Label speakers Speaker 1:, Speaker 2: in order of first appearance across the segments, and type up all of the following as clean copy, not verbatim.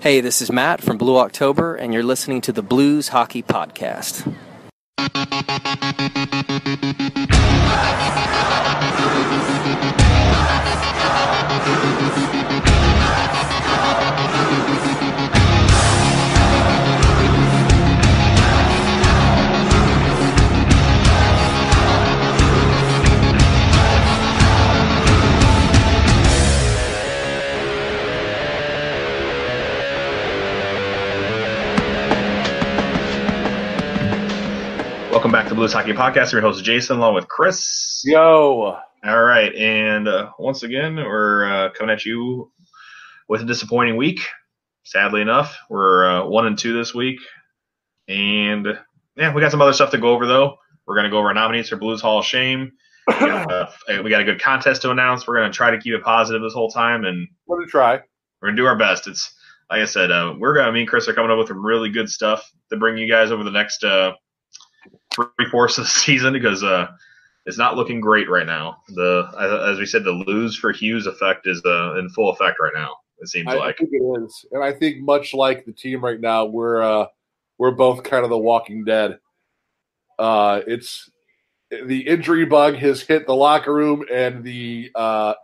Speaker 1: Hey, this is Matt from Blue October, and you're listening to the Blues Hockey Podcast.
Speaker 2: Welcome back to the Blues Hockey Podcast. I'm your host, Jason, along with Chris.
Speaker 3: Yo.
Speaker 2: All right, and once again, we're coming at you with a disappointing week. Sadly enough, we're 1-2 this week. And, yeah, we got some other stuff to go over, though. We're going to go over our nominees for Blues Hall of Shame. We got a good contest to announce. We're going to try to keep it positive this whole time. And
Speaker 3: we're going to try.
Speaker 2: We're going to do our best. It's like I said, me and Chris are coming up with some really good stuff to bring you guys over the next 3/4 of the season because it's not looking great right now. As we said, the lose for Hughes effect is in full effect right now. It seems like.
Speaker 3: I think it is, and I think much like the team right now, we're both kind of the Walking Dead. It's the injury bug has hit the locker room, and the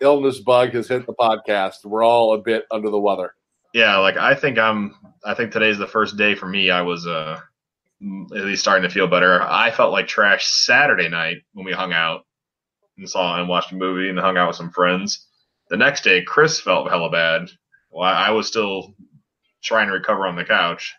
Speaker 3: illness bug has hit the podcast. We're all a bit under the weather.
Speaker 2: Yeah, I think today's the first day for me. I was at least starting to feel better. I felt like trash Saturday night when we hung out and watched a movie and hung out with some friends. The next day, Chris felt hella bad. Well, I was still trying to recover on the couch,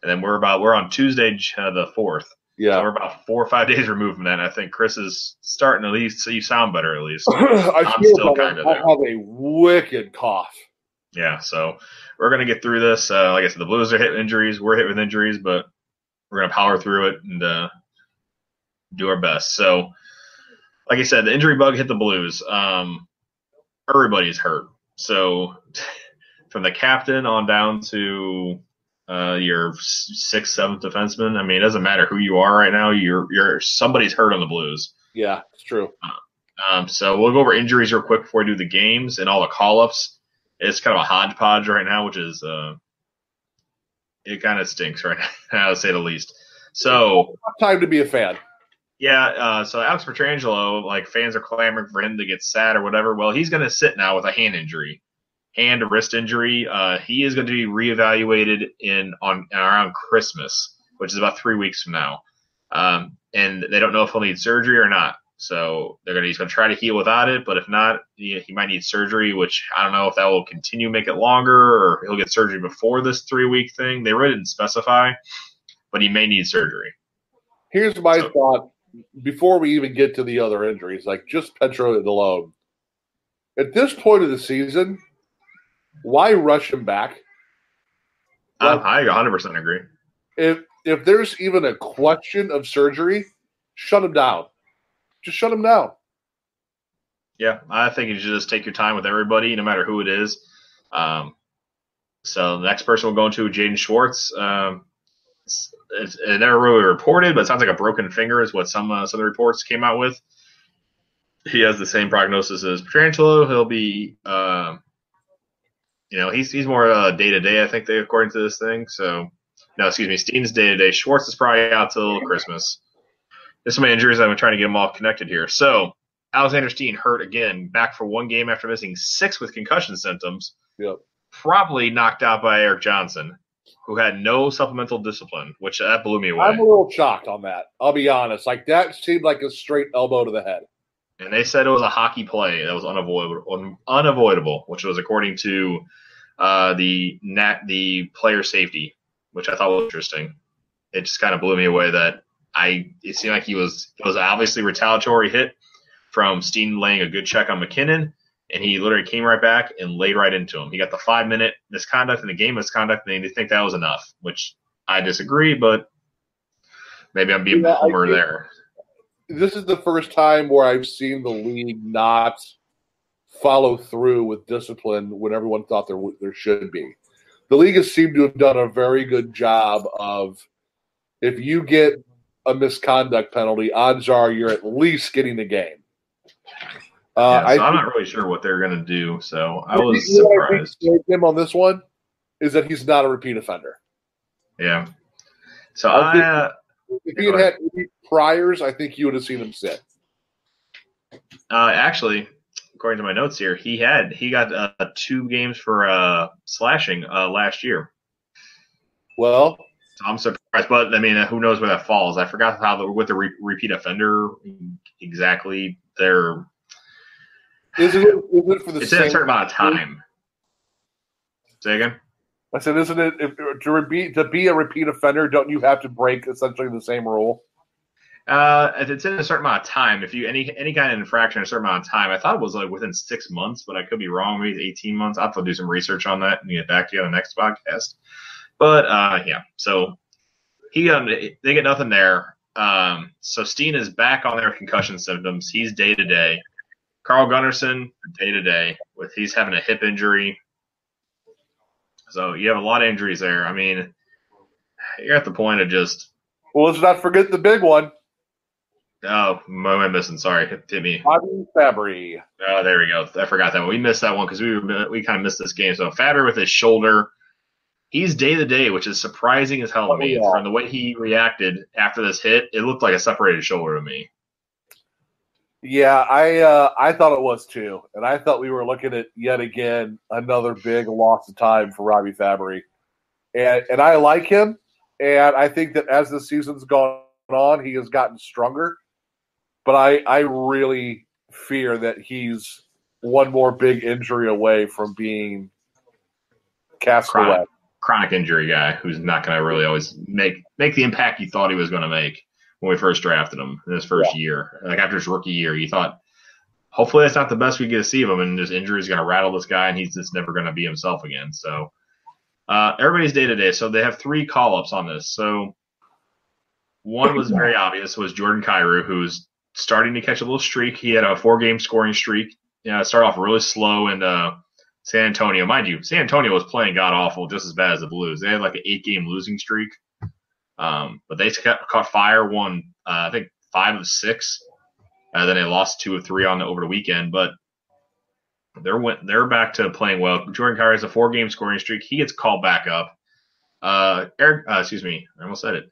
Speaker 2: and then we're on Tuesday the 4th.
Speaker 3: Yeah,
Speaker 2: so we're about 4 or 5 days removed from that. And I think Chris is starting to at least you sound better at least.
Speaker 3: I'm still kind of there. I have a wicked cough.
Speaker 2: Yeah, so we're gonna get through this. Like I said, the Blues are hit with injuries. We're hit with injuries, but we're going to power through it and do our best. So, like I said, the injury bug hit the Blues. Everybody's hurt. So, from the captain on down to your 6th, 7th defenseman, I mean, it doesn't matter who you are right now. Somebody's hurt on the Blues.
Speaker 3: Yeah, it's true.
Speaker 2: So, we'll go over injuries real quick before we do the games and all the call-ups. It's kind of a hodgepodge right now, which is it kind of stinks right now, to say the least. So
Speaker 3: time to be a fan.
Speaker 2: Yeah. So Alex Pietrangelo, fans are clamoring for him to get sat or whatever. Well, he's going to sit now with a hand or wrist injury. He is going to be reevaluated around Christmas, which is about 3 weeks from now. And they don't know if he'll need surgery or not. So he's going to try to heal without it, but if not, he might need surgery, which I don't know if that will continue, make it longer, or he'll get surgery before this 3-week thing. They really didn't specify, but he may need surgery.
Speaker 3: Here's my thought before we even get to the other injuries, just Petro alone. At this point of the season, why rush him back?
Speaker 2: I 100% agree.
Speaker 3: If there's even a question of surgery, shut him down. Just shut him down.
Speaker 2: Yeah, I think you should just take your time with everybody, no matter who it is. So the next person we'll go into, Jaden Schwartz. It never really reported, but it sounds like a broken finger is what some of the reports came out with. He has the same prognosis as Pietrangelo. He'll be, he's more day-to-day, I think, according to this thing. So, Steen's day-to-day. Schwartz is probably out till Christmas. There's so many injuries, I've been trying to get them all connected here. So, Alexander Steen hurt again, back for one game after missing 6 with concussion symptoms.
Speaker 3: Yep.
Speaker 2: Probably knocked out by Erik Johnson, who had no supplemental discipline, which that blew me away.
Speaker 3: I'm a little shocked on that. I'll be honest. That seemed like a straight elbow to the head.
Speaker 2: And they said it was a hockey play that was unavoidable, which was according to the player safety, which I thought was interesting. It just kind of blew me away that it seemed like it was obviously retaliatory hit from Steen laying a good check on McKinnon, and he literally came right back and laid right into him. He got the 5-minute misconduct and the game misconduct, and they think that was enough, which I disagree, but maybe I'm being a homer there.
Speaker 3: This is the first time where I've seen the league not follow through with discipline when everyone thought there should be. The league has seemed to have done a very good job of, if you get a misconduct penalty, odds are you're at least getting the game.
Speaker 2: I'm not really sure what they're going to do, so I was surprised.
Speaker 3: I think him on this one is that he's not a repeat offender.
Speaker 2: Yeah. So
Speaker 3: if he had any priors, I think you would have seen him sit.
Speaker 2: Actually, according to my notes here, he got 2 games for slashing last year.
Speaker 3: Well,
Speaker 2: so I'm surprised, but I mean, who knows where that falls? I forgot with the repeat offender exactly.
Speaker 3: Is it for the
Speaker 2: it's
Speaker 3: same
Speaker 2: in a certain amount of time. Say again.
Speaker 3: I said, isn't it to be a repeat offender? Don't you have to break essentially the same rule?
Speaker 2: If it's in a certain amount of time, if you any kind of infraction in a certain amount of time, I thought it was like within 6 months, but I could be wrong. Maybe 18 months. I'll have to do some research on that and get back to you on the next podcast. But yeah, so they get nothing there. So Steen is back on their concussion symptoms. He's day to day. Carl Gunnarsson day to day with he's having a hip injury. So you have a lot of injuries there. I mean, you're at the point of just.
Speaker 3: Well, let's not forget the big one.
Speaker 2: Oh, what am I missing? Sorry, hit me.
Speaker 3: Robby Fabbri.
Speaker 2: Oh, there we go. I forgot that one. We missed that one because we kind of missed this game. So Fabbri with his shoulder, he's day to day, which is surprising as hell to me. From the way he reacted after this hit, it looked like a separated shoulder to me.
Speaker 3: Yeah, I thought it was too, and I thought we were looking at yet again another big loss of time for Robby Fabbri, and I like him, and I think that as the season's gone on, he has gotten stronger. But I really fear that he's one more big injury away from being cast away.
Speaker 2: Chronic injury guy who's not going to really always make the impact you thought he was going to make when we first drafted him in his first year. Like after his rookie year, you thought, hopefully that's not the best we get to see of him, and this injury is going to rattle this guy, and he's just never going to be himself again. So everybody's day-to-day. So they have 3 call-ups on this. So one was very obvious, was Jordan Kyrou, who's starting to catch a little streak. He had a 4-game scoring streak. Started off really slow in San Antonio. Mind you, San Antonio was playing god-awful just as bad as the Blues. They had like an 8-game losing streak. But they caught fire, won, I think, 5 of 6. Then they lost 2 of 3 over the weekend. But they're back to playing well. Jordan Kyrou has a 4-game scoring streak. He gets called back up. Excuse me, I almost said it.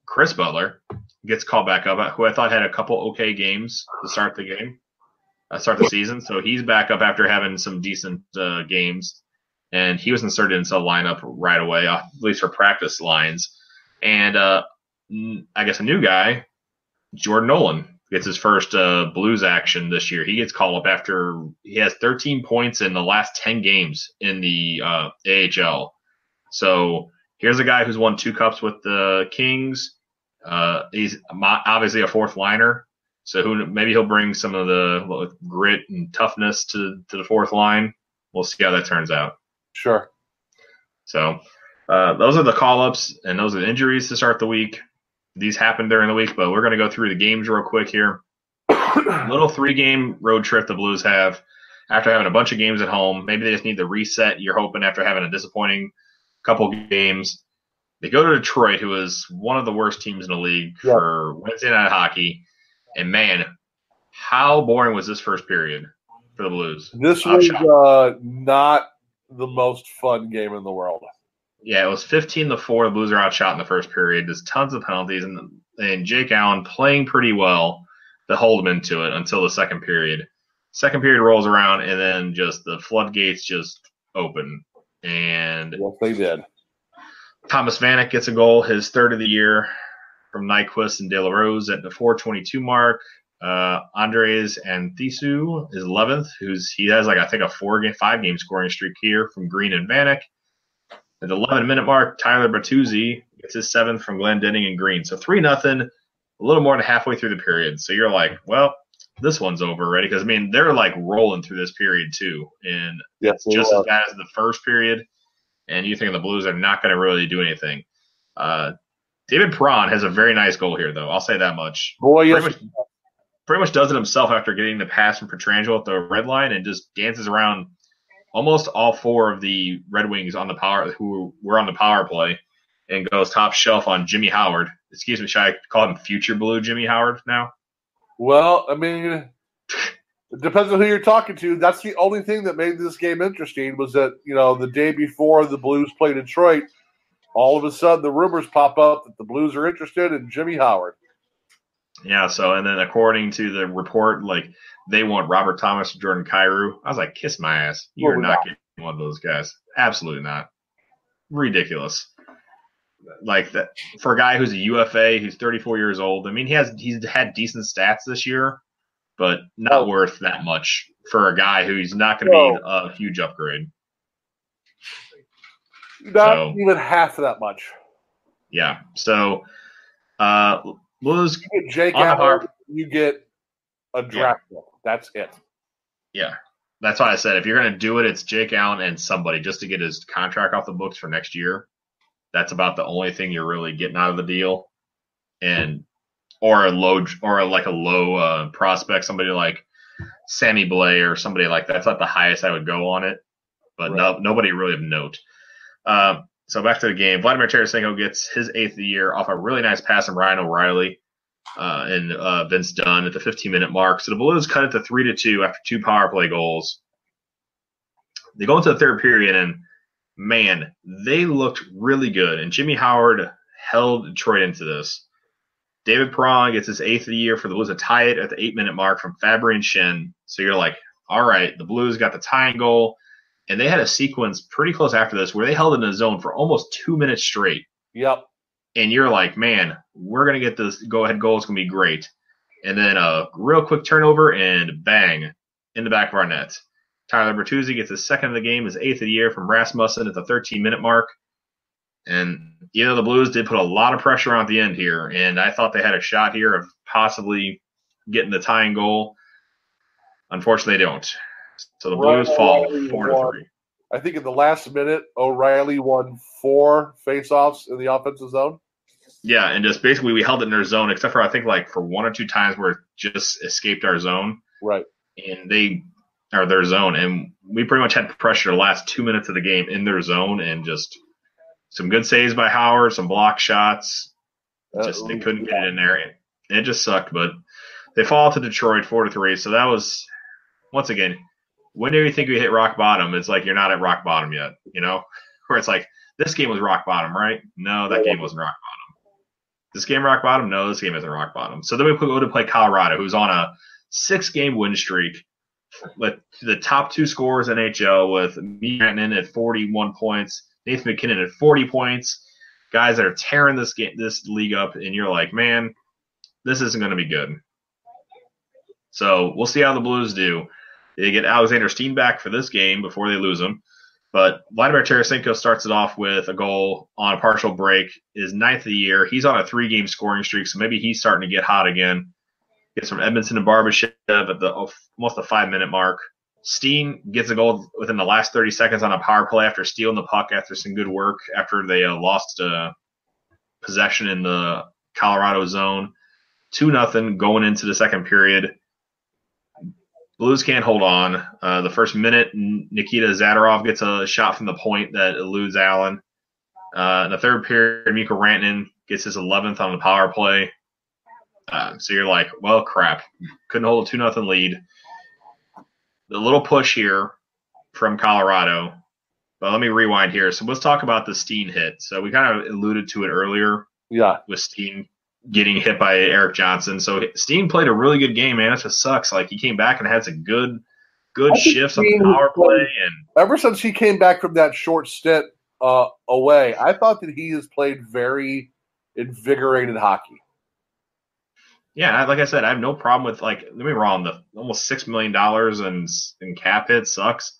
Speaker 2: Chris Butler gets called back up, who I thought had a couple okay games to start the season. So he's back up after having some decent games. And he was inserted into the lineup right away, at least for practice lines. And I guess a new guy, Jordan Nolan, gets his first Blues action this year. He gets called up after he has 13 points in the last 10 games in the AHL. So here's a guy who's won 2 cups with the Kings. He's obviously a 4th liner. So maybe he'll bring some of the grit and toughness to the 4th line. We'll see how that turns out.
Speaker 3: Sure.
Speaker 2: So those are the call-ups, and those are the injuries to start the week. These happened during the week, but we're going to go through the games real quick here. Little 3-game road trip the Blues have after having a bunch of games at home. Maybe they just need to reset, you're hoping, after having a disappointing couple games. They go to Detroit, who is one of the worst teams in the league for Wednesday night hockey. And, man, how boring was this first period for the Blues?
Speaker 3: This was not the most fun game in the world.
Speaker 2: Yeah, it was 15-4. The Blues are outshot in the first period. There's tons of penalties, and Jake Allen playing pretty well to hold them into it until the second period. Second period rolls around, and then just the floodgates just open. And
Speaker 3: yes, they did.
Speaker 2: Thomas Vanek gets a goal, his 3rd of the year, from Nyquist and De La Rose at the 4:22 mark. Andres Anthisiu is 11th, he has I think a 5-game scoring streak here from Green and Vanek. At the 11-minute mark, Tyler Bertuzzi gets his 7th from Glendening and Green. So 3-0, a little more than halfway through the period. So you're like, well, this one's over already. Because, I mean, they're rolling through this period too. And it's just as bad as the first period. And you think the Blues are not going to really do anything. David Perron has a very nice goal here, though. I'll say that much.
Speaker 3: Boy, yes.
Speaker 2: Pretty much does it himself after getting the pass from Pietrangelo at the red line and just dances around almost all 4 of the Red Wings who were on the power play and goes top shelf on Jimmy Howard. Excuse me, should I call him future Blue Jimmy Howard now?
Speaker 3: Well, I mean, It depends on who you're talking to. That's the only thing that made this game interesting was that, the day before the Blues played Detroit, all of a sudden the rumors pop up that the Blues are interested in Jimmy Howard.
Speaker 2: Yeah, and then according to the report, like, they want Robert Thomas and Jordan Kyrou. I was like, kiss my ass. You're not getting one of those guys. Absolutely not. Ridiculous. Like, that for a guy who's a UFA, who's 34 years old. I mean, he's had decent stats this year, but not worth that much for a guy who's not going to be a huge upgrade.
Speaker 3: Not even half that much.
Speaker 2: Yeah. So, Blues.
Speaker 3: You get Jake Allen, you get a draft pick. That's it.
Speaker 2: Yeah. That's why I said if you're going to do it, it's Jake Allen and somebody just to get his contract off the books for next year. That's about the only thing you're really getting out of the deal. Or a low prospect, somebody like Sammy Blais or somebody like that. That's not the highest I would go on it, but nobody really of note. So back to the game. Vladimir Tarasenko gets his 8th of the year off a really nice pass from Ryan O'Reilly and Vince Dunn at the 15-minute mark. So the Blues cut it to 3-2 after 2 power play goals. They go into the third period, and, man, they looked really good. And Jimmy Howard held Detroit into this. David Perron gets his 8th of the year for the Blues to tie it at the 8-minute mark from Fabry and Schenn. So you're like, all right, the Blues got the tying goal. And they had a sequence pretty close after this where they held in the zone for almost 2 minutes straight.
Speaker 3: Yep.
Speaker 2: And you're like, man, we're going to get this go-ahead goal. It's going to be great. And then a real quick turnover and bang, in the back of our net. Tyler Bertuzzi gets his 2nd of the game, his 8th of the year from Rasmussen at the 13-minute mark. And, the Blues did put a lot of pressure on at the end here. And I thought they had a shot here of possibly getting the tying goal. Unfortunately, they don't. So the Blues fall 4-3.
Speaker 3: I think in the last minute, O'Reilly won 4 faceoffs in the offensive zone.
Speaker 2: Yeah, and just basically we held it in their zone, except for I think like for 1 or 2 times where it just escaped our zone.
Speaker 3: Right.
Speaker 2: And they are their zone. And we pretty much had pressure the last 2 minutes of the game in their zone, and just some good saves by Howard, some block shots. Just they couldn't get it in there. It just sucked, but they fall to Detroit 4-3. So that was, once again, when do you think we hit rock bottom? It's like you're not at rock bottom yet, where it's like this game was rock bottom, right? No, that game wasn't rock bottom. This game rock bottom? No, this game isn't rock bottom. So then we go to play Colorado, who's on a 6-game win streak with the top 2 scorers in NHL with me Rantanen at 41 points, Nathan McKinnon at 40 points, guys that are tearing this league up, and you're like, man, this isn't going to be good. So we'll see how the Blues do. They get Alexander Steen back for this game before they lose him. But Vladimir Tarasenko starts it off with a goal on a partial break, his 9th of the year. He's on a 3-game scoring streak, so maybe he's starting to get hot again. Gets from Edmondson and Barbashev at almost the 5-minute mark. Steen gets a goal within the last 30 seconds on a power play after stealing the puck after some good work after they lost possession in the Colorado zone. 2-0 going into the second period. Blues can't hold on. The first minute, Nikita Zadorov gets a shot from the point that eludes Allen. In the third period, Mikko Rantanen gets his 11th on the power play. So you're like, well, crap. Couldn't hold a 2-0 lead. The little push here from Colorado. But let me rewind here. So let's talk about the Steen hit. So we kind of alluded to it earlier.
Speaker 3: Yeah.
Speaker 2: With Steen getting hit by Erik Johnson. So Steen played a really good game, man. It just sucks. Like, he came back and had some good shifts on the power play. And
Speaker 3: ever since he came back from that short stint away, I thought that he has played very invigorated hockey.
Speaker 2: Yeah, like I said, I have no problem with, like, don't get me wrong, the almost $6 million in cap hit sucks.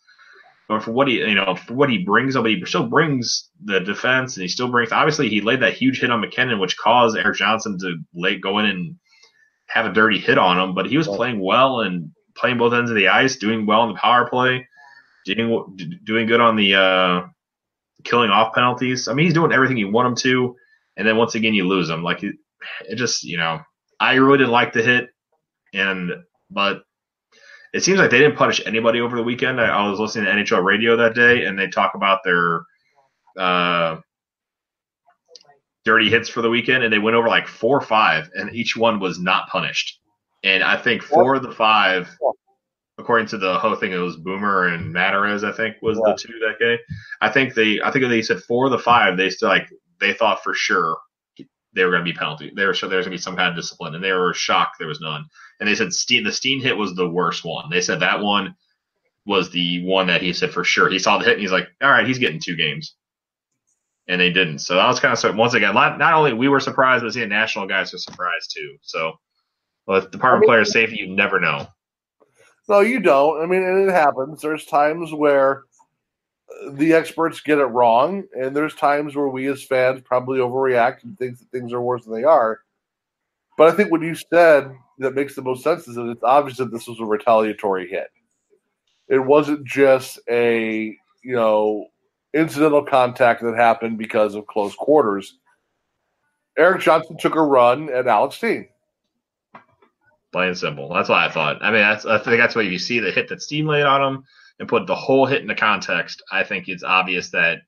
Speaker 2: But for what he brings, but he still brings the defense, and he still brings. Obviously, he laid that huge hit on McKinnon, which caused Erik Johnson to go in and have a dirty hit on him. But he was playing well and playing both ends of the ice, doing well in the power play, doing good on the killing off penalties. I mean, he's doing everything you want him to. And then once again, you lose him. Like, it just, I really didn't like the hit, but. It seems like they didn't punish anybody over the weekend. I was listening to NHL radio that day, and they talk about their dirty hits for the weekend, and they went over like 4 or 5, and each one was not punished. And I think 4 of the 5 according to the whole thing, it was Boomer and Matarez, I think, was the two that day. I think they said 4 of the 5. They still they thought for sure they were going to be penalty. They were sure there was going to be some kind of discipline, and they were shocked there was none. And they said the Steen hit was the worst one. They said that one was the one that he said for sure. He saw the hit and he's like, all right, he's getting 2 games. And they didn't. So that was kind of, once again, not only we were surprised, but seeing national guys were surprised too. So with Department of Player Safety, you never know.
Speaker 3: No, you don't. I mean, and it happens. There's times where the experts get it wrong, and there's times where we as fans probably overreact and think that things are worse than they are. But I think what you said that makes the most sense is that it's obvious that this was a retaliatory hit. It wasn't just a, incidental contact that happened because of close quarters. Erik Johnson took a run at Alex Steen.
Speaker 2: Plain and simple. That's what I thought. I mean, I think that's why you see the hit that Steen laid on him and put the whole hit into context. I think it's obvious that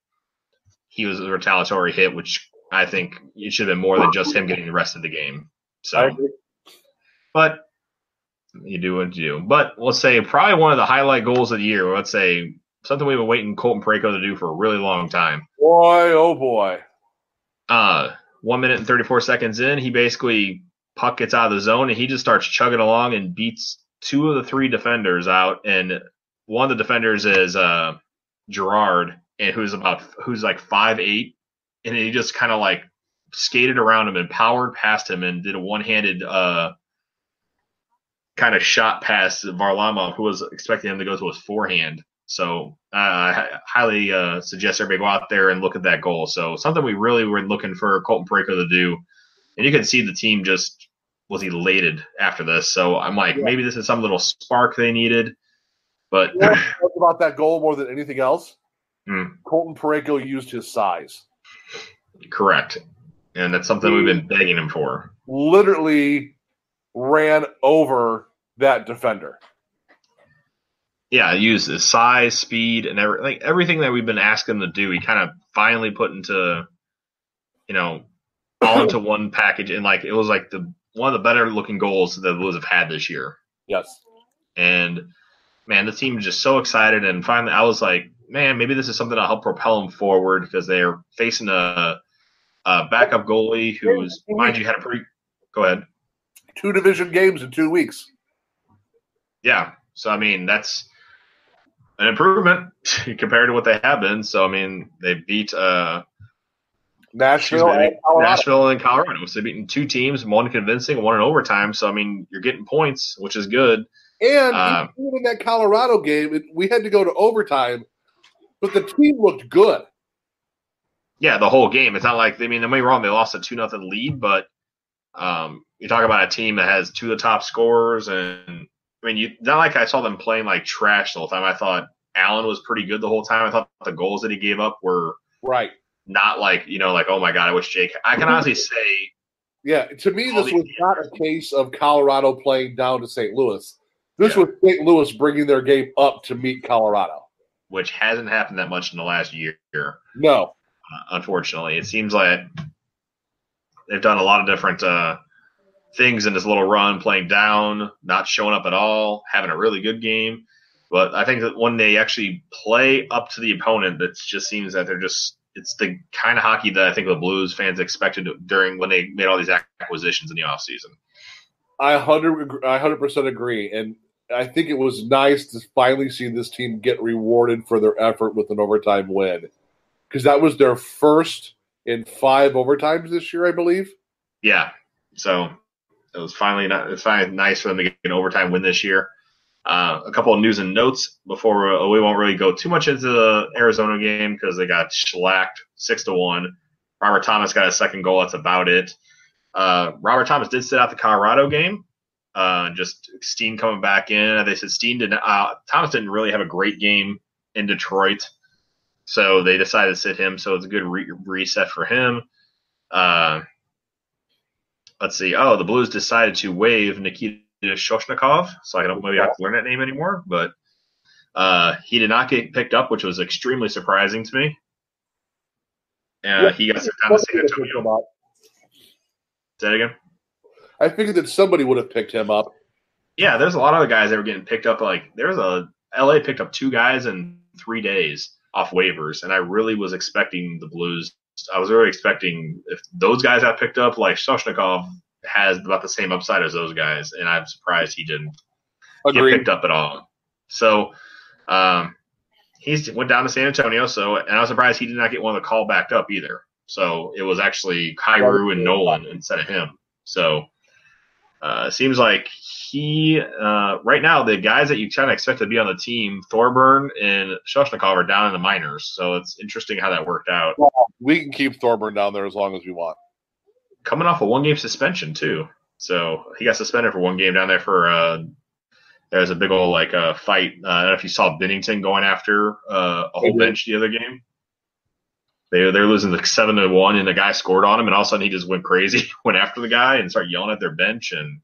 Speaker 2: he was a retaliatory hit, which I think it should have been more than just him getting the rest of the game. So, but you do what you do. But let's say probably one of the highlight goals of the year. Let's say something we've been waiting Colton Parayko to do for a really long time.
Speaker 3: Boy, oh boy.
Speaker 2: 1 minute and 34 seconds in, he basically puck gets out of the zone and he just starts chugging along and beats 2 of the 3 defenders out. And one of the defenders is Gerard, and who's like 5'8", and he just kind of like skated around him and powered past him and did a one-handed kind of shot past Varlamov, who was expecting him to go to his forehand. So I highly suggest everybody go out there and look at that goal. So something we really were looking for Colton Parayko to do. And you can see the team just was elated after this. So I'm like, maybe this is some little spark they needed. But
Speaker 3: about that goal more than anything else, Colton Parayko used his size.
Speaker 2: Correct. And that's something we've been begging him for.
Speaker 3: Literally ran over that defender.
Speaker 2: Yeah, use his size, speed, and everything that we've been asking him to do. He kind of finally put into, all into one package, and it was like one of the better looking goals that the Blues have had this year.
Speaker 3: Yes.
Speaker 2: And man, the team was just so excited, and finally, I was like, man, maybe this is something that'll help propel them forward because they're facing a backup goalie who's, mind you, had a pretty. Go ahead.
Speaker 3: 2 division games in 2 weeks.
Speaker 2: Yeah, so I mean that's an improvement compared to what they have been. So, I mean, they beat
Speaker 3: Nashville
Speaker 2: and Colorado. So, they've beaten 2 teams, one convincing, one in overtime. So, I mean, you're getting points, which is good.
Speaker 3: And even in that Colorado game, we had to go to overtime, but the team looked good.
Speaker 2: Yeah, the whole game. It's not like, don't get me wrong, they lost a 2-0 lead, but you talk about a team that has 2 of the top scorers, and not like I saw them playing like trash the whole time. I thought Allen was pretty good the whole time. I thought the goals that he gave up were not like, oh my God, I wish Jake. I can honestly say.
Speaker 3: Yeah, to me, this was not a case of Colorado playing down to St. Louis. This was St. Louis bringing their game up to meet Colorado.
Speaker 2: Which hasn't happened that much in the last year.
Speaker 3: No.
Speaker 2: Unfortunately. It seems like they've done a lot of different things in this little run, playing down, not showing up at all, having a really good game. But I think that when they actually play up to the opponent, that just seems that it's the kind of hockey that I think the Blues fans expected during when they made all these acquisitions in the offseason.
Speaker 3: I 100% agree. And I think it was nice to finally see this team get rewarded for their effort with an overtime win. Because that was their first in 5 overtimes this year, I believe.
Speaker 2: Yeah. So it was finally nice for them to get an overtime win this year. A couple of news and notes before we won't really go too much into the Arizona game because they got shellacked 6-1. Robert Thomas got a second goal. That's about it. Robert Thomas did sit out the Colorado game. Just Steen coming back in. They said Thomas didn't really have a great game in Detroit, so they decided to sit him. So it's a good reset for him. Let's see. Oh, the Blues decided to waive Nikita Shoshnikov, so I don't maybe have to learn that name anymore. But he did not get picked up, which was extremely surprising to me. He got sent down to San Antonio. Say that again.
Speaker 3: I figured that somebody would have picked him up.
Speaker 2: Yeah, there's a lot of other guys that were getting picked up. Like there's a LA picked up 2 guys in 3 days off waivers, and I really was expecting the Blues. I was really expecting if those guys got picked up, like Shoshnikov has about the same upside as those guys, and I'm surprised he didn't get picked up at all. So he went down to San Antonio. So, and I was surprised he did not get one of the call backed up either. So it was actually Kyrou and Nolan instead of him. So it seems like he right now the guys that you kind of expect to be on the team, Thorburn and Shoshnikov, are down in the minors. So it's interesting how that worked out.
Speaker 3: Well, we can keep Thorburn down there as long as we want.
Speaker 2: Coming off a 1-game suspension too, so he got suspended for 1 game down there for. There's a big old fight. I don't know if you saw Bennington going after a whole bench the other game. They're losing 7-1, and the guy scored on him, and all of a sudden he just went crazy, went after the guy, and started yelling at their bench. And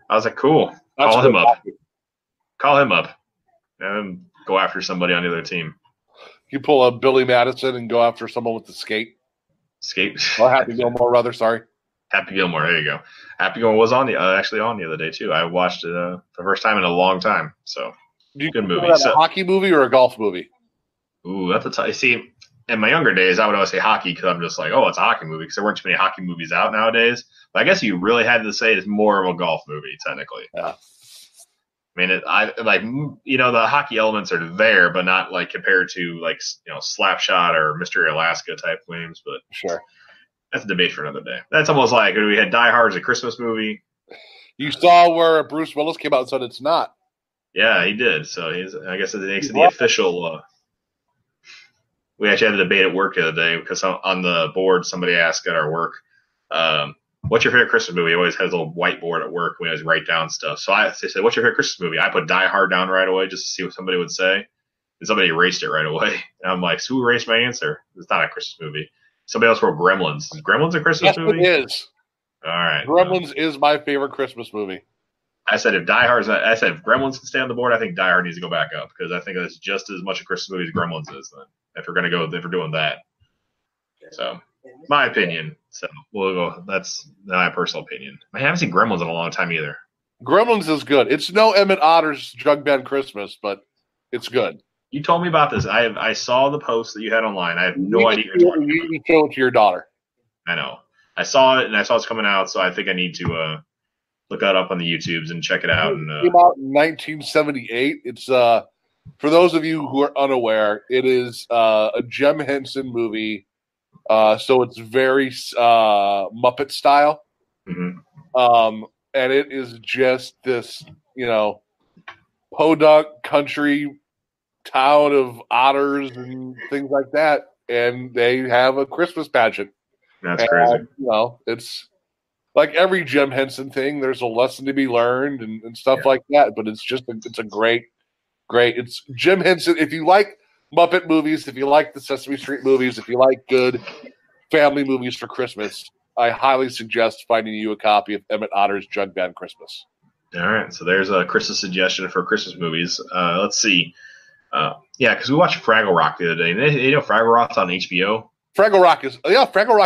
Speaker 2: I was like, "Cool, call him up, and go after somebody on the other team."
Speaker 3: You pull a Billy Madison and go after someone with the skate. Or Happy Gilmore, rather. Sorry.
Speaker 2: Happy Gilmore. There you go. Happy Gilmore was on actually on the other day too. I watched it the first time in a long time. So good movie.
Speaker 3: Is that a hockey movie or a golf movie?
Speaker 2: Ooh, that's a see. In my younger days, I would always say hockey because I'm just like, oh, it's a hockey movie because there weren't too many hockey movies out nowadays. But I guess you really had to say it's more of a golf movie technically.
Speaker 3: Yeah.
Speaker 2: I mean, the hockey elements are there, but not like compared to Slapshot or Mystery Alaska type games. But
Speaker 3: sure.
Speaker 2: That's a debate for another day. That's almost like we had Die Hard as a Christmas movie.
Speaker 3: You saw where Bruce Willis came out and said it's not.
Speaker 2: Yeah, he did. So I guess it makes it the official. We actually had a debate at work the other day because on the board somebody asked at our work, "What's your favorite Christmas movie?" He always has a little whiteboard at work when he always write down stuff. So they said, "What's your favorite Christmas movie?" I put Die Hard down right away just to see what somebody would say, and somebody erased it right away. And I'm like, "So who erased my answer? It's not a Christmas movie." Somebody else wrote Gremlins. Is Gremlins a Christmas movie?
Speaker 3: Yes, it is.
Speaker 2: All right.
Speaker 3: Gremlins is my favorite Christmas movie.
Speaker 2: I said if Gremlins can stay on the board, I think Die Hard needs to go back up because I think that's just as much a Christmas movie as Gremlins is. Then if we're doing that, so my opinion. So we'll go. That's my personal opinion. I haven't seen Gremlins in a long time either.
Speaker 3: Gremlins is good. It's no Emmett Otter's Jug Band Christmas, but it's good.
Speaker 2: You told me about this. I saw the post that you had online. I have no idea what you're talking about.
Speaker 3: You need to show it to your daughter.
Speaker 2: I know. I saw it, and I saw it's coming out, so I think I need to look that up on the YouTubes and check it out.
Speaker 3: It came out in 1978. It's for those of you who are unaware, it is a Jim Henson movie. So it's very Muppet style.
Speaker 2: Mm-hmm.
Speaker 3: And it is just this, podunk country town of otters and things like that, and they have a Christmas pageant.
Speaker 2: That's crazy.
Speaker 3: It's like every Jim Henson thing. There's a lesson to be learned and stuff like that. But it's a great. It's Jim Henson. If you like Muppet movies, if you like the Sesame Street movies, if you like good family movies for Christmas, I highly suggest finding you a copy of Emmett Otter's Jug Band Christmas.
Speaker 2: All right, so there's a Christmas suggestion for Christmas movies. Let's see. Because we watched Fraggle Rock the other day. Fraggle Rock's on HBO.
Speaker 3: Fraggle Rock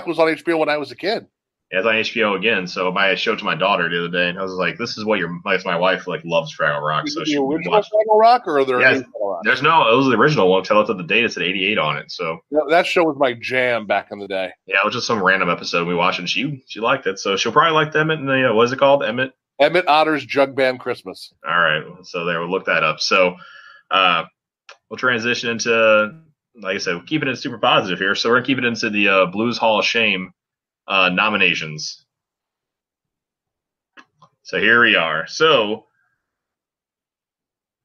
Speaker 3: was on HBO when I was a kid.
Speaker 2: Yeah, it's on HBO again. So I showed it to my daughter the other day, and I was like, "This is what my wife loves Fraggle Rock." So she
Speaker 3: original Fraggle Rock, or are there?
Speaker 2: Yeah, there's no. It was the original one. Tell it to the date. It said 88 on it. So
Speaker 3: that show was my jam back in the day.
Speaker 2: Yeah, it was just some random episode we watched, and she liked it. So she'll probably like Emmett. And what is it called? Emmett
Speaker 3: Otter's Jug Band Christmas.
Speaker 2: All right, so there, we'll look that up. So we'll transition into, like I said, we're keeping it super positive here. So we're gonna keep it into the Blues Hall of Shame nominations. So here we are. So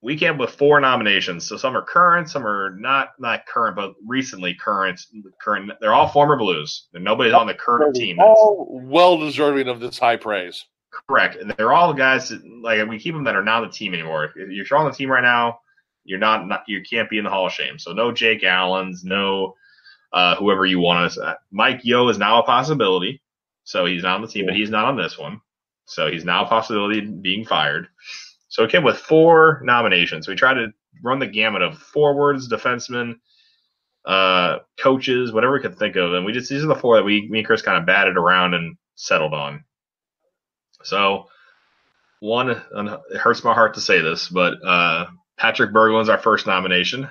Speaker 2: we came up with 4 nominations. So some are current, some are not current, but recently current. They're all former Blues. Nobody's on the current team.
Speaker 3: All well deserving of this high praise.
Speaker 2: Correct, and they're all the guys that, we keep them that are not on the team anymore. If you're on the team right now, you're not you can't be in the Hall of Shame. So no Jake Allens, no whoever you want to. Mike Yeo is now a possibility, so he's not on the team, but he's not on this one. So he's now a possibility of being fired. So we came with 4 nominations. We tried to run the gamut of forwards, defensemen, coaches, whatever we could think of, and these are the 4 that me and Chris kind of batted around and settled on. So one, and it hurts my heart to say this, but Patrick Berglund's our first nomination.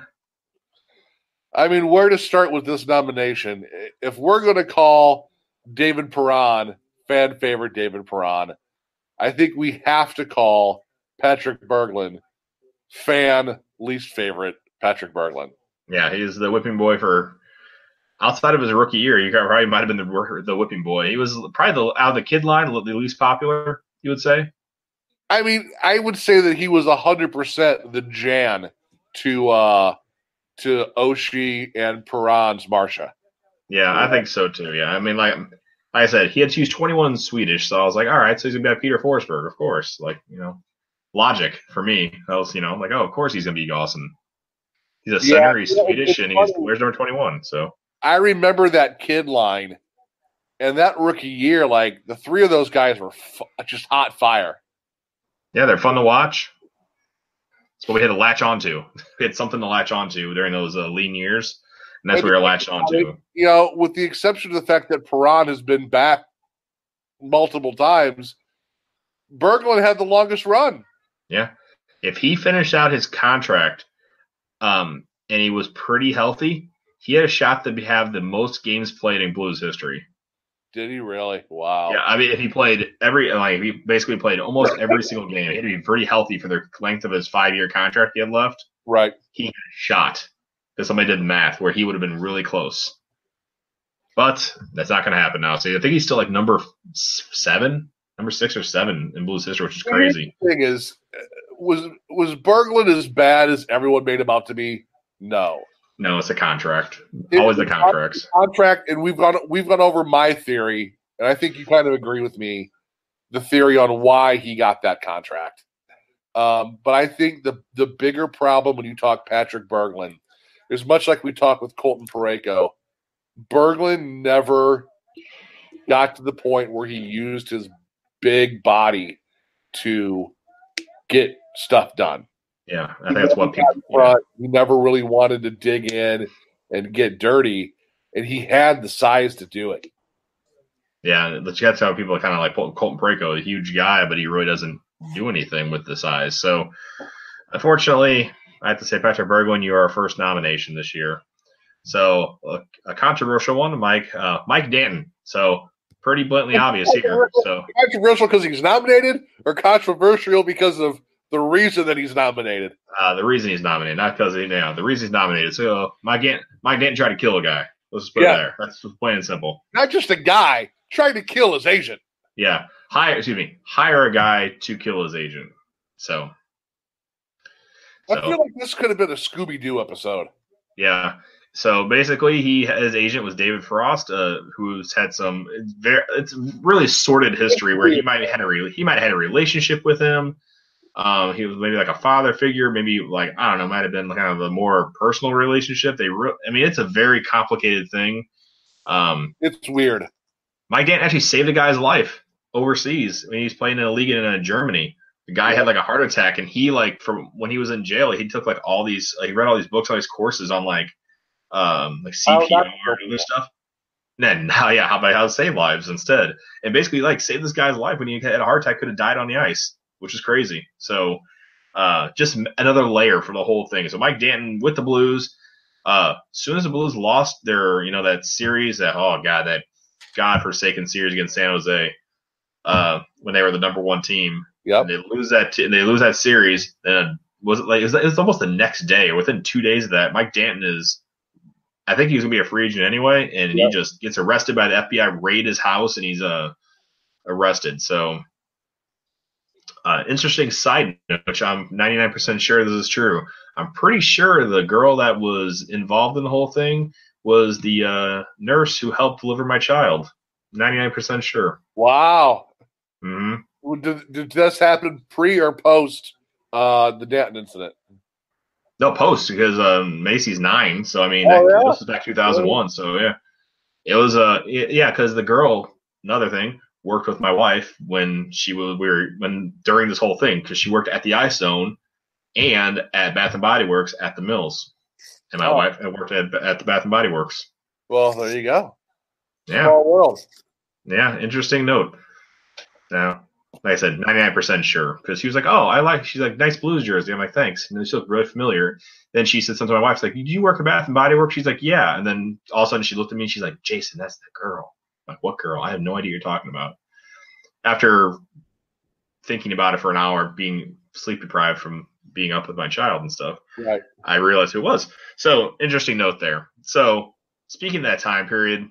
Speaker 3: I mean, where to start with this nomination? If we're going to call David Perron fan favorite David Perron, I think we have to call Patrick Berglund fan least favorite Patrick Berglund.
Speaker 2: Yeah, he's the whipping boy for outside of his rookie year. He probably might have been the whipping boy. He was probably out of the kid line the least popular. You would say?
Speaker 3: I mean, I would say that he was 100% the Jan to Oshie and Perron's Marsha.
Speaker 2: Yeah, I think so too. Yeah, I mean, like I said, he had to use 21 Swedish, so I was like, all right, so he's gonna be like Peter Forsberg, of course. Like, logic for me. I was, like, oh, of course he's gonna be awesome. He's a center, he's Swedish, and he wears number 21. So
Speaker 3: I remember that kid line, and that rookie year, like the three of those guys were just hot fire.
Speaker 2: Yeah, they're fun to watch. That's what we had to latch onto. We had something to latch onto during those lean years, and that's what we were latched onto.
Speaker 3: With the exception of the fact that Perron has been back multiple times, Berglund had the longest run.
Speaker 2: Yeah. If he finished out his contract and he was pretty healthy, he had a shot to have the most games played in Blues history.
Speaker 3: Did he really? Wow.
Speaker 2: Yeah, I mean, if he played he basically played almost every single game. He had to be pretty healthy for the length of his 5-year contract he had left.
Speaker 3: Right.
Speaker 2: He had a shot because somebody did the math where he would have been really close. But that's not going to happen now. So I think he's still like number 6 or 7 in Blues history, which is crazy.
Speaker 3: The thing is, was Berglund as bad as everyone made him out to be? No.
Speaker 2: No, it's a contract. Always the contracts.
Speaker 3: Contract, and we've gone over my theory, and I think you kind of agree with me, the theory on why he got that contract. But I think the bigger problem when you talk Patrick Berglund is much like we talked with Colton Parayko. Berglund never got to the point where he used his big body to get stuff done.
Speaker 2: Yeah, I think that's what people.
Speaker 3: He never really wanted to dig in and get dirty, and he had the size to do it.
Speaker 2: Yeah, that's how people kind of like Colton Parayko, a huge guy, but he really doesn't do anything with the size. So, unfortunately, I have to say, Patrick Berglund, you are our first nomination this year. So, a controversial one, Mike Danton. So, pretty blatantly obvious here. So,
Speaker 3: controversial because he's nominated, or controversial because of the reason that he's nominated?
Speaker 2: The reason he's nominated, not because the reason he's nominated. So Mike Danton tried to kill a guy. Let's just put it there. That's plain and simple.
Speaker 3: Not just a guy trying to kill his agent.
Speaker 2: Yeah, hire a guy to kill his agent. So
Speaker 3: I feel like this could have been a Scooby-Doo episode.
Speaker 2: Yeah. So basically, his agent was David Frost, who's had it's really sordid history where he might have had a relationship with him. He was maybe like a father figure, maybe like, I don't know, might have been kind of a more personal relationship. It's a very complicated thing.
Speaker 3: It's weird.
Speaker 2: Mike Danton actually saved a guy's life overseas. I mean, he's playing in a league in Germany. The guy had like a heart attack, and he from when he was in jail, he took like all these, he read all these books, all these courses on like CPR and other stuff. And then how to save lives instead, and basically like saved this guy's life when he had a heart attack, could have died on the ice, which is crazy. So just another layer for the whole thing. So Mike Danton with the Blues, as soon as the Blues lost their, that series, that godforsaken series against San Jose, when they were the number 1 team, and they lose that series, then it was almost the next day or within 2 days of that, Mike Danton I think he was gonna be a free agent anyway, and he just gets arrested by the FBI, raid his house, and he's arrested. So. Interesting side note, which I'm 99% sure this is true. I'm pretty sure the girl that was involved in the whole thing was the nurse who helped deliver my child. 99% sure.
Speaker 3: Wow.
Speaker 2: Mm-hmm.
Speaker 3: Did this happen pre or post the Danton incident?
Speaker 2: No, post, because Macy's 9. So, I mean, this was back 2001. So, yeah. It was, because the girl, another thing, worked with my wife when during this whole thing, because she worked at the Ice Zone and at Bath and Body Works at the Mills, and my wife worked at the Bath and Body Works.
Speaker 3: Well, there you go.
Speaker 2: Yeah.
Speaker 3: Small world.
Speaker 2: Yeah, interesting note. Now, Like I said, 99% sure. Because she was like, oh, she's like, nice Blues jersey. I'm like, thanks. And then she looked really familiar. Then she said something to my wife, like, do you work at Bath and Body Works? She's like, yeah. And then all of a sudden she looked at me and she's like, Jason, that's the girl. I'm like, what girl? I have no idea what you're talking about. After thinking about it for an hour, being sleep deprived from being up with my child and stuff,
Speaker 3: Right.
Speaker 2: I realized who it was. So, interesting note there. So, speaking of that time period,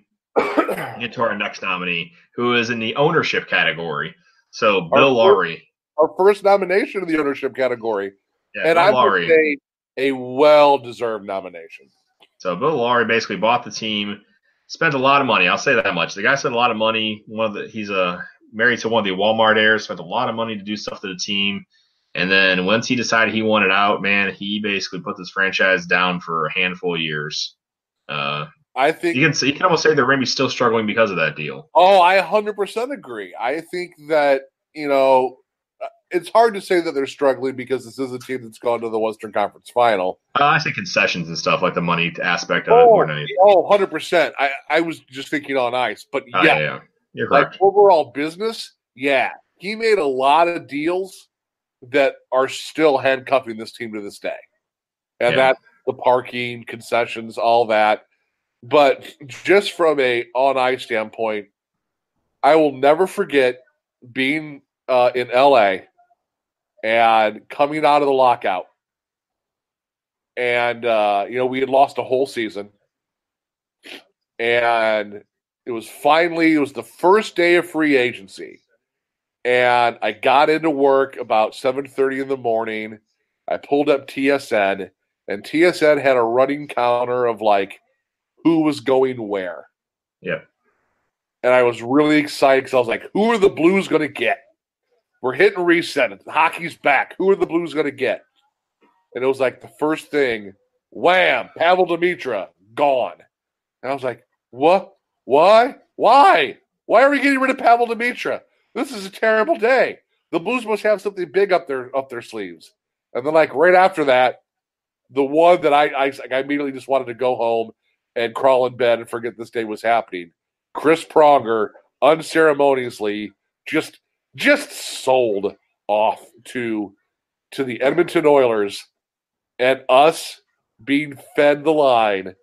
Speaker 2: get to our next nominee, who is in the ownership category. So, Bill Lawry.
Speaker 3: Our first nomination in the ownership category.
Speaker 2: Yeah,
Speaker 3: and
Speaker 2: Bill
Speaker 3: I
Speaker 2: Lawry.
Speaker 3: would say a well-deserved nomination.
Speaker 2: So, Bill Lawry basically bought the team, spent a lot of money. I'll say that much. The guy spent a lot of money. He's married to one of the Walmart heirs, spent a lot of money to do stuff to the team. And then once he decided he wanted out, man, he basically put this franchise down for a handful of years.
Speaker 3: I think
Speaker 2: you can almost say they're maybe still struggling because of that deal.
Speaker 3: Oh, I 100% agree. I think that, it's hard to say that they're struggling because this is a team that's gone to the Western Conference Final.
Speaker 2: I say concessions and stuff, like the money aspect of it more than anything.
Speaker 3: 100%. I was just thinking on ice. But
Speaker 2: yeah. You're correct.
Speaker 3: Like overall business, yeah. He made a lot of deals that are still handcuffing this team to this day. And that's the parking, concessions, all that. But just from a on-ice standpoint, I will never forget being in LA and coming out of the lockout. And, we had lost a whole season. And it was the first day of free agency. And I got into work about 7:30 in the morning. I pulled up TSN, and TSN had a running counter of like who was going where.
Speaker 2: Yeah.
Speaker 3: And I was really excited because I was like, who are the Blues going to get? We're hitting reset. Hockey's back. Who are the Blues going to get? And it was like the first thing, wham, Pavel Demitra, gone. And I was like, what? Why? Why? Why are we getting rid of Pavel Demitra? This is a terrible day. The Blues must have something big up their sleeves. And then, like, right after that, the one that I immediately just wanted to go home and crawl in bed and forget this day was happening. Chris Pronger unceremoniously just sold off to the Edmonton Oilers, and us being fed the line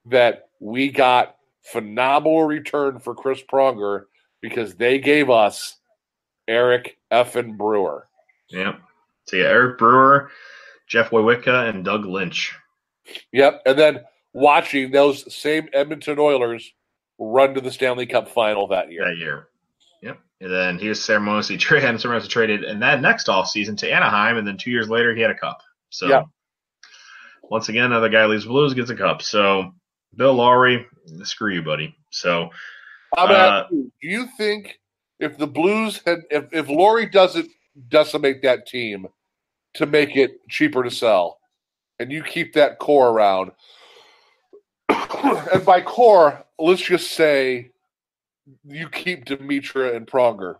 Speaker 3: that we got phenomenal return for Chris Pronger because they gave us Eric effing Brewer.
Speaker 2: Yep. So Eric Brewer, Jeff Wojcicka, and Doug Lynch.
Speaker 3: Yep. And then watching those same Edmonton Oilers run to the Stanley Cup final that year.
Speaker 2: Yep. And then he was ceremoniously traded in that next offseason to Anaheim, and then 2 years later he had a cup. So once again, another guy leaves Blues, gets a cup. So Bill Lawry, screw you, buddy. So
Speaker 3: do you think if the Blues if Lawry doesn't decimate that team to make it cheaper to sell, and you keep that core around, and by core, let's just say you keep Demitra and Pronger.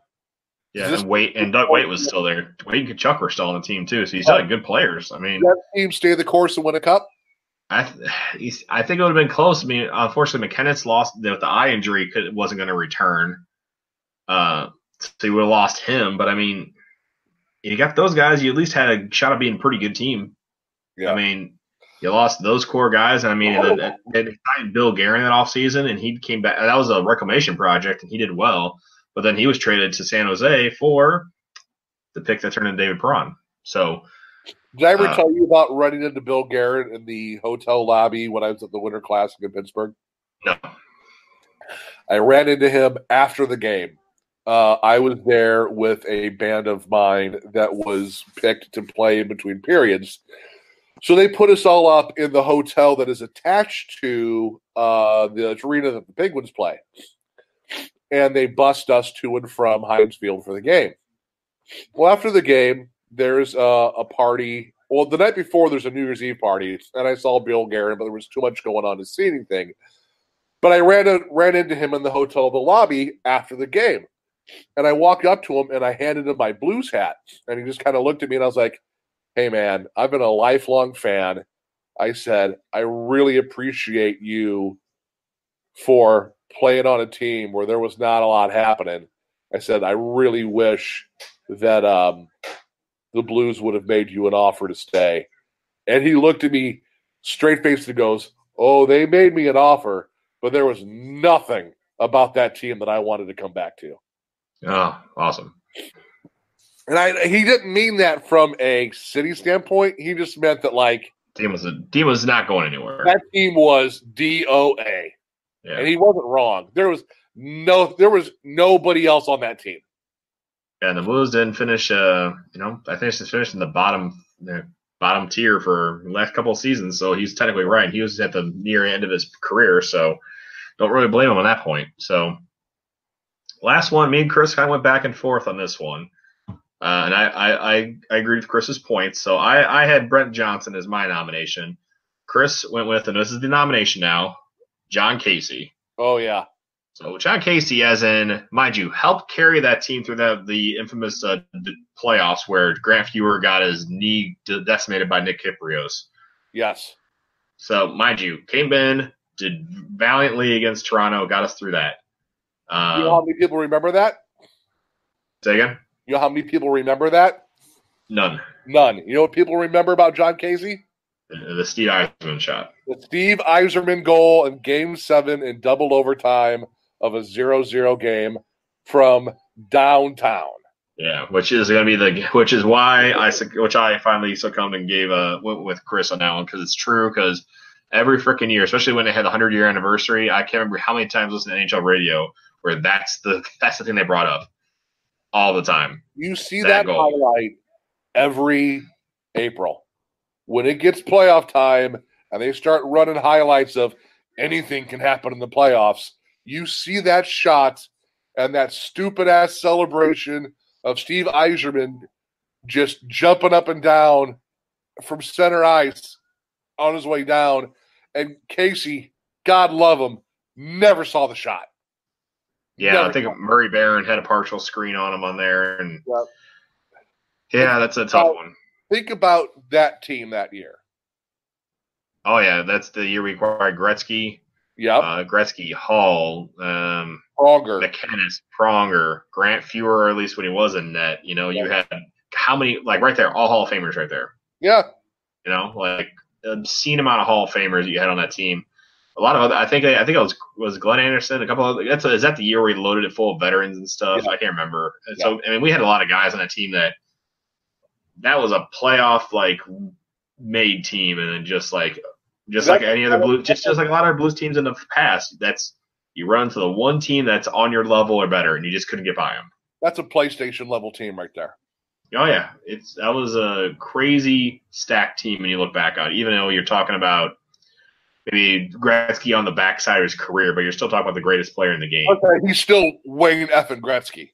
Speaker 2: Yeah, and Doug Waite was still there. Wade and Kachuk were still on the team too, so you still had good players. I mean,
Speaker 3: that team stay the course and win a cup.
Speaker 2: I think it would have been close. I mean, unfortunately, McKinnon's lost with the eye injury. Wasn't going to return, so you would have lost him. But I mean, you got those guys. You at least had a shot at being a pretty good team. Yeah. I mean, you lost those core guys. And I mean, they signed Bill Guerin that offseason, and he came back. That was a reclamation project, and he did well. But then he was traded to San Jose for the pick that turned into David Perron. So,
Speaker 3: did I ever tell you about running into Bill Guerin in the hotel lobby when I was at the Winter Classic in Pittsburgh?
Speaker 2: No.
Speaker 3: I ran into him after the game. I was there with a band of mine that was picked to play in between periods. So they put us all up in the hotel that is attached to the arena that the Penguins play. And they bussed us to and from Heinz Field for the game. Well, after the game, there's a party. Well, the night before, there's a New Year's Eve party, and I saw Bill Guerin, but there was too much going on to see anything. But I ran into him in the hotel lobby after the game. And I walked up to him, and I handed him my Blues hat. And he just kind of looked at me, and I was like, hey, man, I've been a lifelong fan. I said, I really appreciate you for playing on a team where there was not a lot happening. I said, I really wish that the Blues would have made you an offer to stay. And he looked at me straight-faced and goes, oh, they made me an offer, but there was nothing about that team that I wanted to come back to.
Speaker 2: Oh, awesome.
Speaker 3: And he didn't mean that from a city standpoint. He just meant that, like,
Speaker 2: Team was not going anywhere.
Speaker 3: that team was DOA.
Speaker 2: Yeah.
Speaker 3: And he wasn't wrong. There was nobody else on that team.
Speaker 2: Yeah, and the Blues didn't finish. I think they finished in the bottom tier for the last couple of seasons. So he's technically right. He was at the near end of his career, so don't really blame him on that point. So last one, me and Chris kind of went back and forth on this one, and I agreed with Chris's points. So I had Brent Johnson as my nomination. Chris went with, and this is the nomination now, John Casey.
Speaker 3: Oh yeah.
Speaker 2: So John Casey, as in, mind you, helped carry that team through the infamous playoffs where Grant Fuhr got his knee decimated by Nick Kypreos.
Speaker 3: Yes.
Speaker 2: So, mind you, came in, did valiantly against Toronto, got us through that.
Speaker 3: You know how many people remember that?
Speaker 2: Say again?
Speaker 3: You know how many people remember that?
Speaker 2: None.
Speaker 3: None. You know what people remember about John Casey?
Speaker 2: The Steve Yzerman shot.
Speaker 3: The Steve Yzerman goal in Game 7 in double overtime of a 0-0 game from downtown.
Speaker 2: Yeah, which is going to be which is why I finally succumbed and went with Chris on that one, because it's true. Because every freaking year, especially when they had the 100-year anniversary, I can't remember how many times I listened to NHL radio where that's the thing they brought up all the time.
Speaker 3: You see that highlight every April when it gets playoff time and they start running highlights of anything can happen in the playoffs. You see that shot and that stupid-ass celebration of Steve Yzerman just jumping up and down from center ice on his way down. And Casey, God love him, never saw the shot.
Speaker 2: Yeah, never. I think Murray Barron had a partial screen on him on there. And yep. Yeah, that's a tough one.
Speaker 3: Think about that team that year.
Speaker 2: Oh, yeah, that's the year we acquired Gretzky.
Speaker 3: Yep.
Speaker 2: Gretzky, Hall,
Speaker 3: Pronger,
Speaker 2: McKinnis, Pronger, Grant Fuhr, at least when he was in net. You had how many, like right there, all Hall of Famers right there.
Speaker 3: Yeah.
Speaker 2: Like obscene amount of Hall of Famers you had on that team. A lot of other, I think it was Glenn Anderson, a couple of, is that the year where he loaded it full of veterans and stuff? Yeah. I can't remember. And so, I mean, we had a lot of guys on that team that was a playoff, made team, and then just like any other Blues, just like a lot of Blues teams in the past, you run to the one team that's on your level or better, and you just couldn't get by them.
Speaker 3: That's a PlayStation level team right there.
Speaker 2: Oh yeah, that was a crazy stacked team when you look back on it. Even though you're talking about maybe Gretzky on the backside of his career, but you're still talking about the greatest player in the game.
Speaker 3: Okay, he's still Wayne effing Gretzky.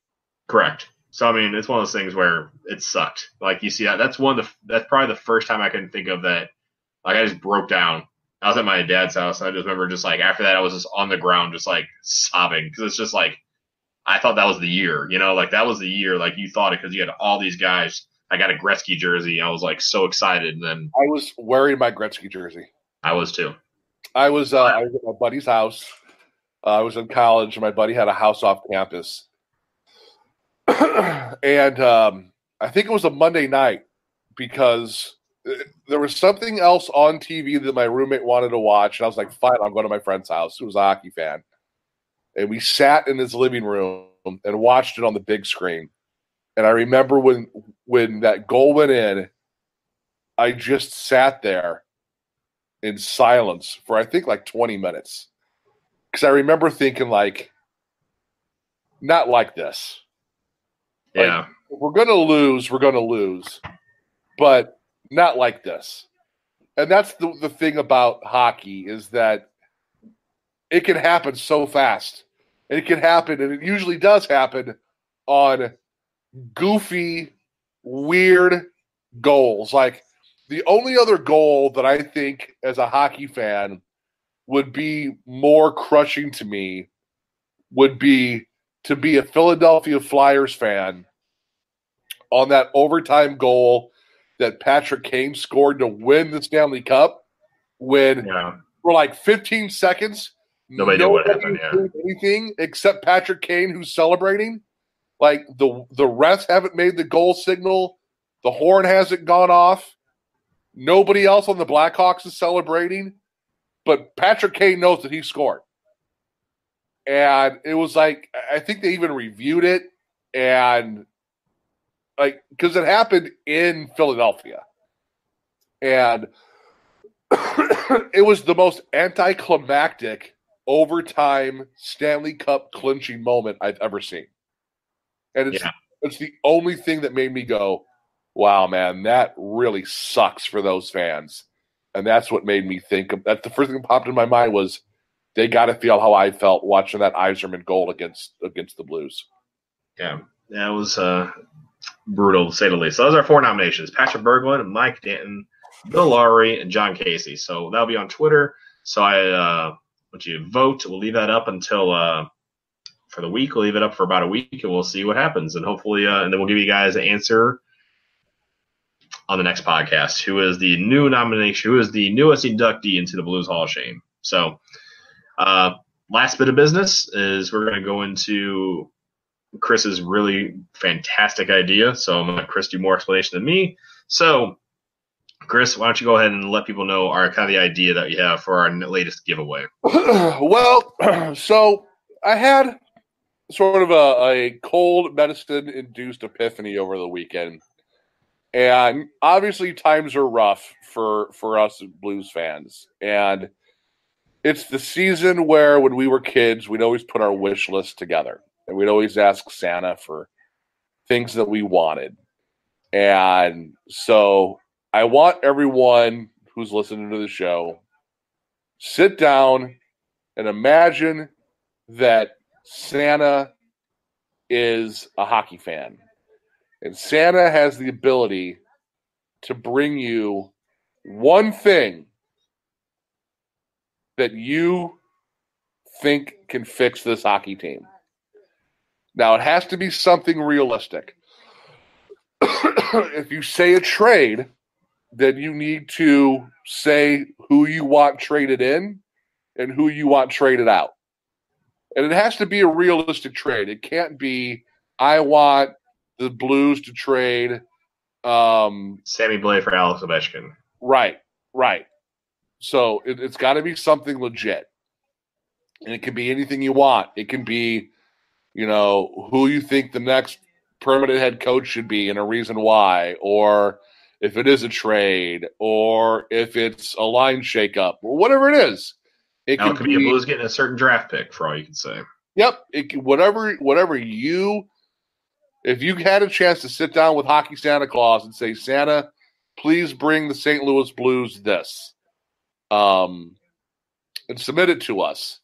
Speaker 2: Correct. So I mean, it's one of those things where it sucked. Like you see that that's probably the first time I can think of that. Like I just broke down. I was at my dad's house. And I just remember just like after that, I was just on the ground, just like sobbing because it's just like I thought that was the year. Like that was the year. Like you thought it because you had all these guys. I got a Gretzky jersey. I was like so excited. And then
Speaker 3: I was wearing my Gretzky jersey.
Speaker 2: I was too.
Speaker 3: I was at my buddy's house. I was in college, and my buddy had a house off campus. And I think it was a Monday night because there was something else on TV that my roommate wanted to watch. And I was like, fine, I'll go to my friend's house, who was a hockey fan. And we sat in his living room and watched it on the big screen. And I remember when that goal went in, I just sat there in silence for I think like 20 minutes. Because I remember thinking not like this.
Speaker 2: Yeah.
Speaker 3: If we're going to lose, we're going to lose. But not like this. And that's the thing about hockey is that it can happen so fast. And it can happen, and it usually does happen on goofy, weird goals. Like the only other goal that I think as a hockey fan would be more crushing to me would be to be a Philadelphia Flyers fan on that overtime goal that Patrick Kane scored to win the Stanley Cup when for like 15 seconds,
Speaker 2: nobody knew what happened.
Speaker 3: Anything except Patrick Kane, who's celebrating. Like the refs haven't made the goal signal. The horn hasn't gone off. Nobody else on the Blackhawks is celebrating. But Patrick Kane knows that he scored. And it was like, I think they even reviewed it. And like, because it happened in Philadelphia. And it was the most anticlimactic overtime Stanley Cup clinching moment I've ever seen. And it's the only thing that made me go, wow, man, that really sucks for those fans. And that's what made me think of that. The first thing that popped in my mind was they got to feel how I felt watching that Yzerman goal against the Blues.
Speaker 2: Yeah, that was brutal to say the least. So those are 4 nominations: Patrick Berglund, Mike Danton, Bill Lowry, and John Casey. So that'll be on Twitter. So I want you to vote. We'll leave that up until for the week. We'll leave it up for about a week, and we'll see what happens. And hopefully, and then we'll give you guys an answer on the next podcast. Who is the new nomination? Who is the newest inductee into the Blues Hall of Shame? So, last bit of business is we're going to go into Chris's really fantastic idea. So I'm going to let Chris do more explanation than me. So, Chris, why don't you go ahead and let people know our kind of the idea that you have for our latest giveaway?
Speaker 3: Well, so I had sort of a cold medicine-induced epiphany over the weekend. And obviously times are rough for us Blues fans. And it's the season where when we were kids, we'd always put our wish list together. And we'd always ask Santa for things that we wanted. And so I want everyone who's listening to the show, sit down and imagine that Santa is a hockey fan. And Santa has the ability to bring you one thing that you think can fix this hockey team. Now, it has to be something realistic. If you say a trade, then you need to say who you want traded in and who you want traded out. And it has to be a realistic trade. It can't be, I want the Blues to trade
Speaker 2: Sammy Blais for Alex Ovechkin.
Speaker 3: Right. So it's got to be something legit. And it can be anything you want. It can be, who you think the next permanent head coach should be and a reason why, or if it is a trade, or if it's a line shakeup, or whatever it is.
Speaker 2: It could be a Blues getting a certain draft pick, for all you can say.
Speaker 3: Yep. Whatever you, if you had a chance to sit down with Hockey Santa Claus and say, Santa, please bring the St. Louis Blues this, and submit it to us.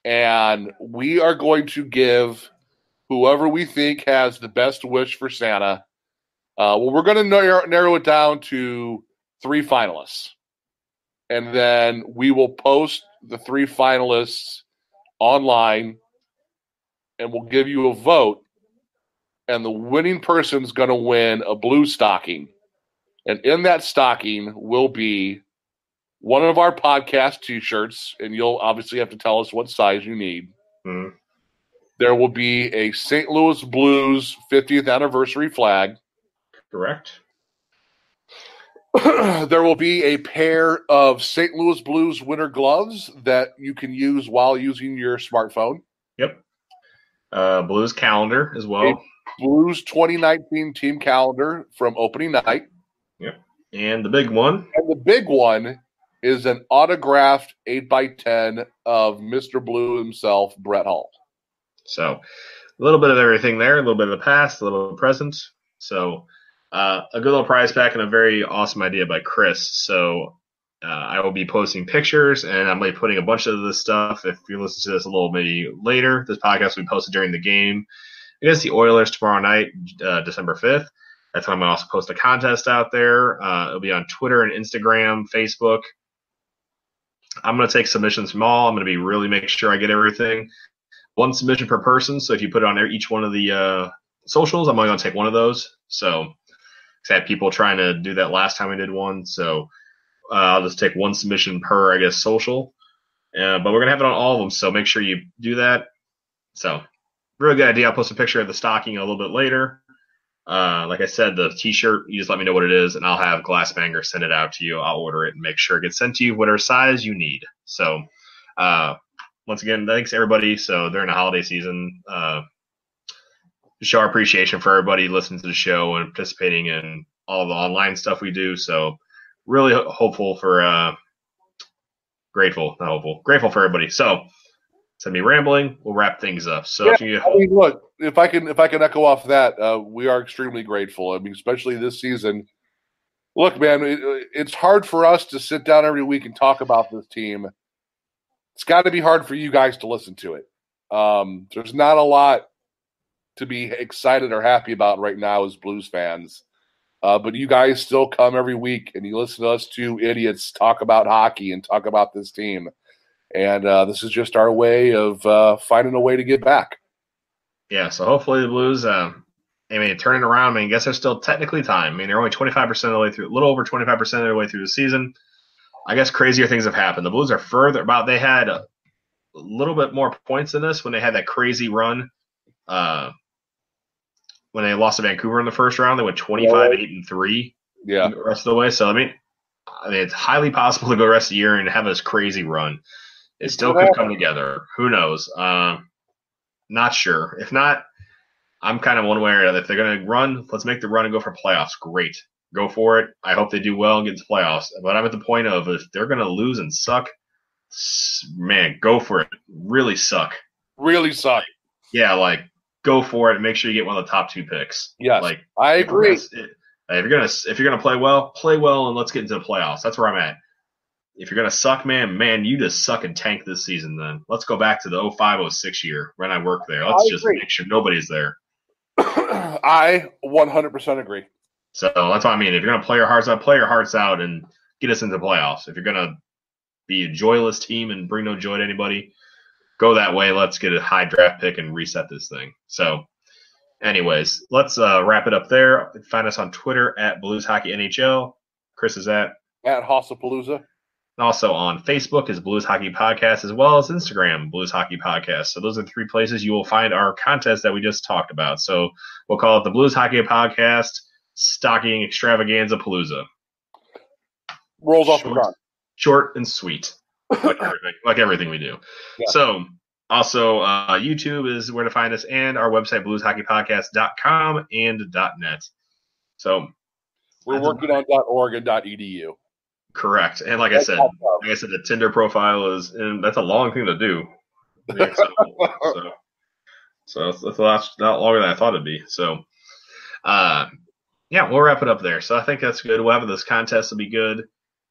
Speaker 3: And we are going to give whoever we think has the best wish for Santa. We're going to narrow it down to 3 finalists. And then we will post the 3 finalists online, and we'll give you a vote. And the winning person's going to win a blue stocking. And in that stocking will be one of our podcast T-shirts, and you'll obviously have to tell us what size you need.
Speaker 2: Mm-hmm.
Speaker 3: There will be a St. Louis Blues 50th anniversary flag.
Speaker 2: Correct.
Speaker 3: There will be a pair of St. Louis Blues winter gloves that you can use while using your smartphone.
Speaker 2: Yep. Blues calendar as well.
Speaker 3: A Blues 2019 team calendar from opening night.
Speaker 2: Yep. And the big one.
Speaker 3: And the big one is an autographed 8x10 of Mr. Blue himself, Brett Hull.
Speaker 2: So a little bit of everything there, a little bit of the past, a little bit of the present. So a good little prize pack and a very awesome idea by Chris. So I will be posting pictures, and I'm going to be putting a bunch of this stuff. If you listen to this a little maybe later, this podcast will be posted during the game against the Oilers tomorrow night, December 5th. That's when I'm going to also post a contest out there. It'll be on Twitter and Instagram, Facebook. I'm going to take submissions from all. I'm going to be really make sure I get everything. 1 submission per person. So if you put it on there, each one of the socials, I'm only going to take one of those. So I had people trying to do that last time I did one. So I'll just take 1 submission per, I guess, social. But we're going to have it on all of them. So make sure you do that. So really good idea. I'll post a picture of the stocking a little bit later. Like I said, the T-shirt, you just let me know what it is, and I'll have Glassbanger send it out to you. I'll order it and make sure it gets sent to you whatever size you need. So, once again, thanks everybody. So during the holiday season, show our appreciation for everybody listening to the show and participating in all the online stuff we do. So really grateful for everybody. So instead of me rambling, we'll wrap things up. So
Speaker 3: look, if I can echo off that, we are extremely grateful. I mean, especially this season. Look, man, it's hard for us to sit down every week and talk about this team. It's got to be hard for you guys to listen to it. There's not a lot to be excited or happy about right now as Blues fans. But you guys still come every week and you listen to us two idiots talk about hockey and talk about this team. And this is just our way of finding a way to get back.
Speaker 2: Yeah, so hopefully the Blues, turning around. I guess there's still technically time. They're only 25% of the way through, a little over 25% of the way through the season. I guess crazier things have happened. The Blues are further about. They had a little bit more points than this when they had that crazy run. When they lost to Vancouver in the first round, they went 25-8-3.
Speaker 3: Yeah,
Speaker 2: the rest of the way. So it's highly possible to go the rest of the year and have this crazy run. It still could come together. Who knows? Not sure. If not, I'm kind of one way or another. If they're going to run, let's make the run and go for playoffs. Great. Go for it. I hope they do well and get into playoffs. But I'm at the point of if they're going to lose and suck, man, go for it. Really suck.
Speaker 3: Really suck.
Speaker 2: Yeah, go for it and make sure you get one of the top 2 picks.
Speaker 3: Yes, I agree.
Speaker 2: If you're gonna play well, and let's get into the playoffs. That's where I'm at. If you're gonna suck, man, you just suck and tank this season. Then let's go back to the 05-06 year when I worked there. Let's just make sure nobody's there.
Speaker 3: I 100% agree.
Speaker 2: So that's what I mean. If you're gonna play your hearts out and get us into the playoffs. If you're gonna be a joyless team and bring no joy to anybody, go that way. Let's get a high draft pick and reset this thing. So, anyways, let's wrap it up there. Find us on Twitter at Blues Hockey NHL. Chris is at
Speaker 3: Hossapalooza.
Speaker 2: And also on Facebook is Blues Hockey Podcast, as well as Instagram, Blues Hockey Podcast. So those are 3 places you will find our contest that we just talked about. So we'll call it the Blues Hockey Podcast Stocking Extravaganza Palooza.
Speaker 3: Rolls off the tongue.
Speaker 2: Short and sweet. Like everything we do. Yeah. So also YouTube is where to find us, and our website blueshockeypodcast.com and .net. So
Speaker 3: we're working on .org and .edu.
Speaker 2: Correct. And like I said, the Tinder profile is, and that's a long thing to do. So that's a lot longer than I thought it'd be. So we'll wrap it up there. So I think that's good. We'll have this contest will be good.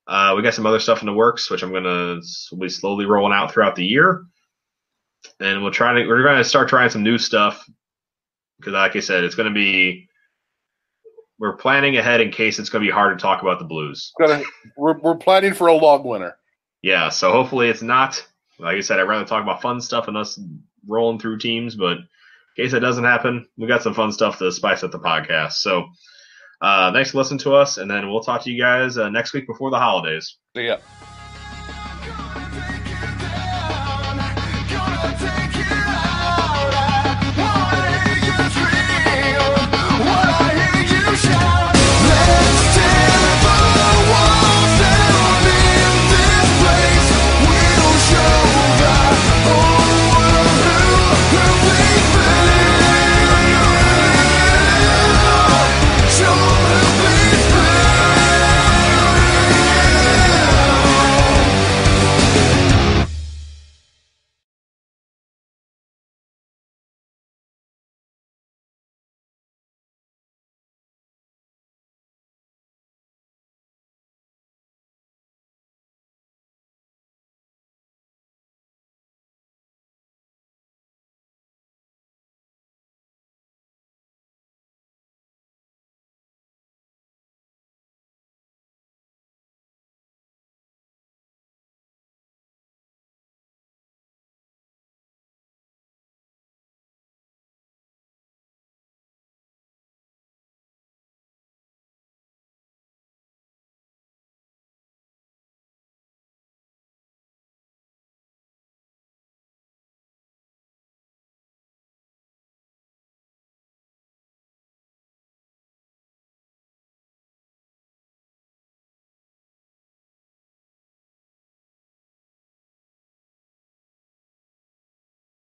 Speaker 2: We got some other stuff in the works, which we'll be slowly rolling out throughout the year. And we're going to start trying some new stuff because, like I said, we're planning ahead in case it's going to be hard to talk about the Blues.
Speaker 3: We're planning for a long winter.
Speaker 2: Yeah, so hopefully it's not. Like I said, I'd rather talk about fun stuff and us rolling through teams, but in case that doesn't happen, we got some fun stuff to spice up the podcast. So thanks for listening to us, and then we'll talk to you guys next week before the holidays.
Speaker 3: See ya.